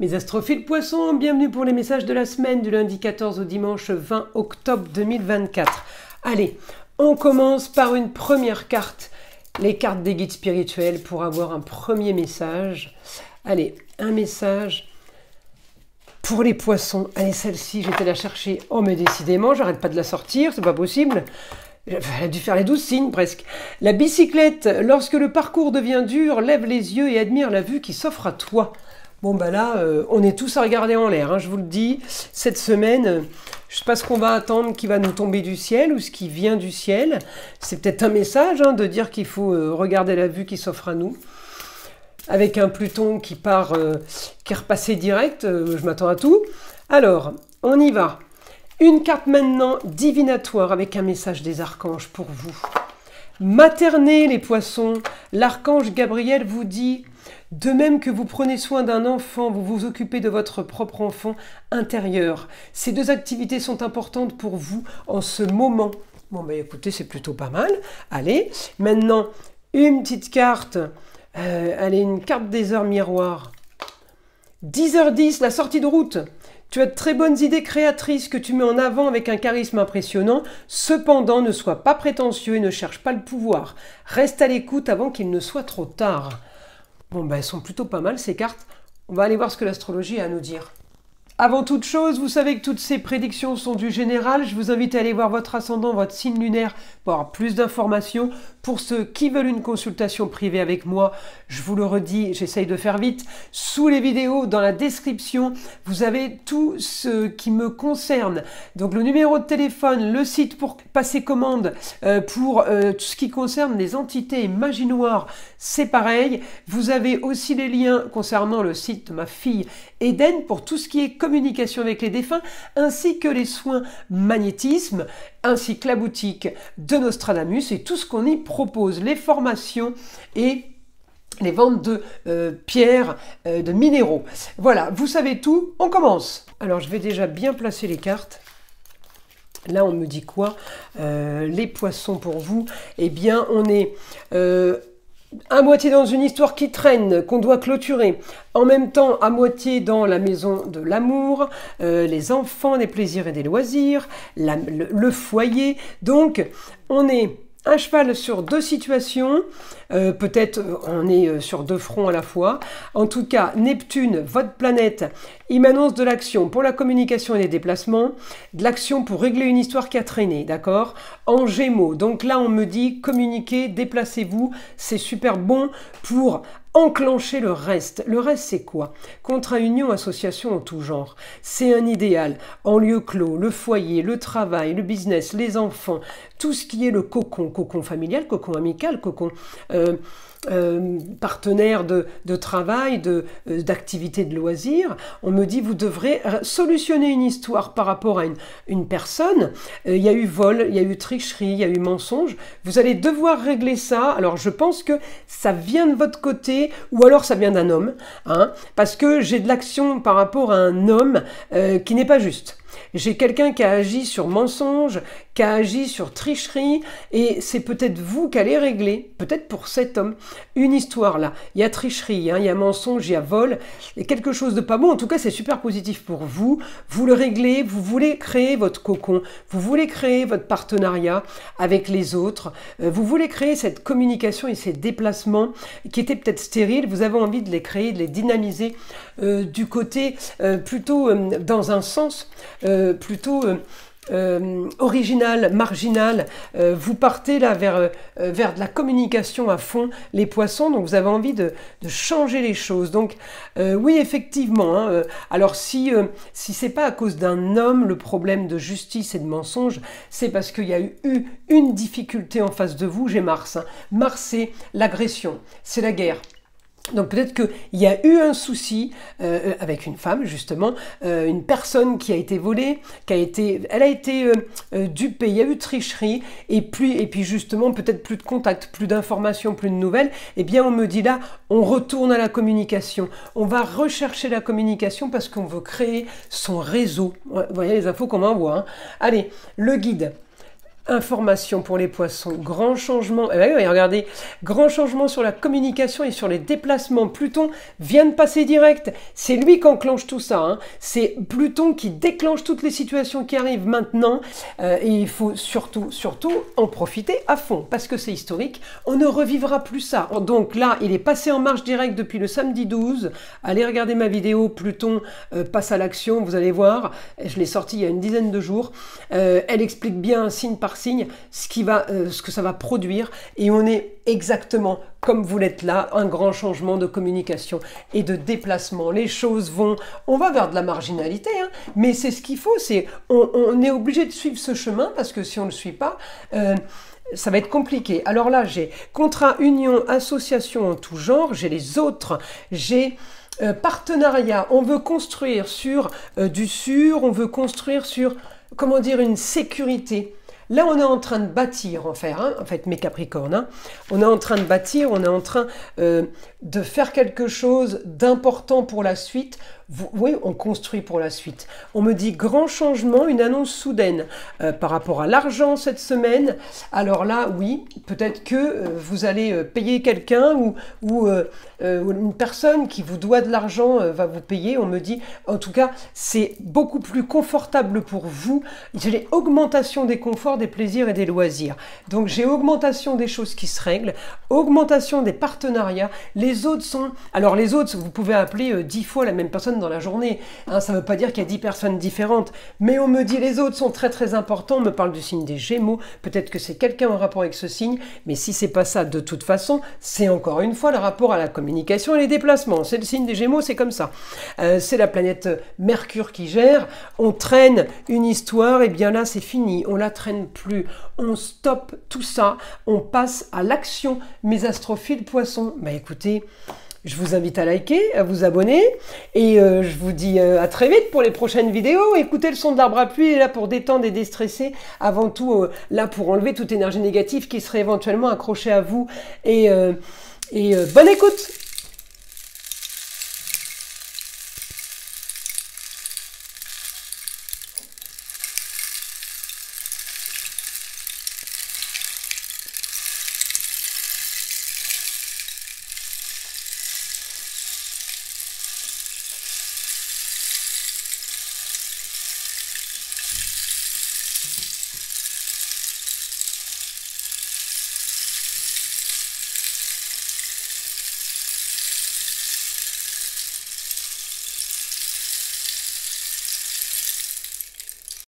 Mes astrophiles poissons, bienvenue pour les messages de la semaine du lundi 14 au dimanche 20 octobre 2024. Allez, on commence par une première carte, les cartes des guides spirituels pour avoir un premier message. Allez, un message pour les poissons. Allez, celle-ci, j'étais la chercher. Oh, mais décidément, j'arrête pas de la sortir, c'est pas possible. Elle a dû faire les 12 signes presque. La bicyclette, lorsque le parcours devient dur, lève les yeux et admire la vue qui s'offre à toi. Bon, bah là, on est tous à regarder en l'air, hein, je vous le dis. Cette semaine, je ne sais pas ce qu'on va attendre qui va nous tomber du ciel ou ce qui vient du ciel. C'est peut-être un message hein, de dire qu'il faut regarder la vue qui s'offre à nous. Avec un Pluton qui part, qui est repassé direct, je m'attends à tout. Alors, on y va. Une carte maintenant divinatoire avec un message des archanges pour vous. Maternez les poissons, l'archange Gabriel vous dit, de même que vous prenez soin d'un enfant, vous vous occupez de votre propre enfant intérieur. Ces deux activités sont importantes pour vous en ce moment. Bon, bah écoutez, c'est plutôt pas mal. Allez, maintenant, une petite carte. Allez, une carte des heures miroirs. 10h10, la sortie de route. Tu as de très bonnes idées créatrices que tu mets en avant avec un charisme impressionnant. Cependant, ne sois pas prétentieux et ne cherche pas le pouvoir. Reste à l'écoute avant qu'il ne soit trop tard. Bon, ben, elles sont plutôt pas mal ces cartes. On va aller voir ce que l'astrologie a à nous dire. Avant toute chose, vous savez que toutes ces prédictions sont du général. Je vous invite à aller voir votre ascendant, votre signe lunaire pour avoir plus d'informations. Pour ceux qui veulent une consultation privée avec moi, je vous le redis, j'essaye de faire vite. Sous les vidéos, dans la description, vous avez tout ce qui me concerne. Donc le numéro de téléphone, le site pour passer commande, pour tout ce qui concerne les entités et magie noire, c'est pareil. Vous avez aussi les liens concernant le site de ma fille Eden pour tout ce qui est communication avec les défunts, ainsi que les soins magnétisme, ainsi que la boutique de Nostradamus et tout ce qu'on y propose, les formations et les ventes de pierres, de minéraux. Voilà, vous savez tout, on commence. Alors je vais déjà bien placer les cartes. Là on me dit quoi? Les poissons pour vous, eh bien on est... à moitié dans une histoire qui traîne, qu'on doit clôturer. En même temps, à moitié dans la maison de l'amour, les enfants, des plaisirs et des loisirs, le foyer. Donc, on est à cheval sur deux situations. Peut-être on est sur deux fronts à la fois. En tout cas, Neptune, votre planète, il m'annonce de l'action pour la communication et les déplacements, de l'action pour régler une histoire qui a traîné, d'accord? En Gémeaux, donc là on me dit communiquez, déplacez-vous, c'est super bon pour enclencher le reste. Le reste, c'est quoi? Contrat, union, association en tout genre. C'est un idéal. En lieu clos, le foyer, le travail, le business, les enfants, tout ce qui est le cocon. Cocon familial, cocon amical, cocon partenaire de travail, d'activité de loisirs. On me dit, vous devrez solutionner une histoire par rapport à une personne. Il y a eu vol, il y a eu tricherie, il y a eu mensonge. Vous allez devoir régler ça. Alors, je pense que ça vient de votre côté ou alors ça vient d'un homme. Hein, parce que j'ai de l'action par rapport à un homme qui n'est pas juste. J'ai quelqu'un qui a agi sur mensonge, qui a agi sur tricherie, et c'est peut-être vous qui allez régler, peut-être pour cet homme, une histoire là. Il y a tricherie, hein, il y a mensonge, il y a vol, et quelque chose de pas bon. En tout cas, c'est super positif pour vous. Vous le réglez, vous voulez créer votre cocon, vous voulez créer votre partenariat avec les autres, vous voulez créer cette communication et ces déplacements qui étaient peut-être stériles. Vous avez envie de les créer, de les dynamiser du côté plutôt dans un sens plutôt original, marginal. Vous partez là vers de la communication à fond, les poissons, donc vous avez envie de changer les choses. Donc oui, effectivement, hein, alors si c'est pas à cause d'un homme, le problème de justice et de mensonge, c'est parce qu'il y a eu une difficulté en face de vous. J'ai Mars. Hein. Mars, c'est l'agression, c'est la guerre. Donc peut-être qu'il y a eu un souci avec une femme, justement, une personne qui a été volée, elle a été dupée, il y a eu tricherie, et puis justement peut-être plus de contact, plus d'informations, plus de nouvelles. Eh bien on me dit là, on retourne à la communication, on va rechercher la communication parce qu'on veut créer son réseau. Vous voyez les infos qu'on m'envoie. Hein. Allez, le guide. Information pour les poissons, grand changement, et regardez, grand changement sur la communication et sur les déplacements. Pluton vient de passer direct, c'est lui qui enclenche tout ça, hein. C'est Pluton qui déclenche toutes les situations qui arrivent maintenant, et il faut surtout en profiter à fond, parce que c'est historique, on ne revivra plus ça. Donc là, il est passé en marche directe depuis le samedi 12, allez regarder ma vidéo, Pluton passe à l'action, vous allez voir, je l'ai sortie il y a une dizaine de jours, elle explique bien signe par signe ce que ça va produire, et on est exactement comme vous l'êtes là, un grand changement de communication et de déplacement. Les choses on va vers de la marginalité, hein, mais c'est ce qu'il faut, on est obligé de suivre ce chemin, parce que si on ne le suit pas, ça va être compliqué. Alors là, j'ai contrat, union, association en tout genre, j'ai les autres, j'ai partenariat, on veut construire sur du sûr, on veut construire sur, comment dire, une sécurité. Là, on est en train de bâtir, en fait, mes Capricornes, hein. On est en train de bâtir, on est en train de faire quelque chose d'important pour la suite. Oui, on construit pour la suite. On me dit grand changement, une annonce soudaine par rapport à l'argent cette semaine. Alors là, oui, peut-être que vous allez payer quelqu'un ou une personne qui vous doit de l'argent va vous payer. On me dit, en tout cas, c'est beaucoup plus confortable pour vous. J'ai augmentation des conforts, des plaisirs et des loisirs. Donc j'ai augmentation des choses qui se règlent, augmentation des partenariats. Les autres sont... Alors les autres, vous pouvez appeler 10 fois la même personne dans la journée, hein, ça ne veut pas dire qu'il y a 10 personnes différentes, mais on me dit les autres sont très très importants, on me parle du signe des Gémeaux, peut-être que c'est quelqu'un en rapport avec ce signe, mais si c'est pas ça, de toute façon, c'est encore une fois le rapport à la communication et les déplacements. C'est le signe des Gémeaux, c'est comme ça. C'est la planète Mercure qui gère, on traîne une histoire, et bien là c'est fini, on la traîne plus, on stoppe tout ça, on passe à l'action. Mes astrophiles poissons, bah écoutez, je vous invite à liker, à vous abonner, et je vous dis à très vite pour les prochaines vidéos. Écoutez le son de l'arbre à pluie, il est là pour détendre et déstresser, avant tout là pour enlever toute énergie négative qui serait éventuellement accrochée à vous, et bonne écoute.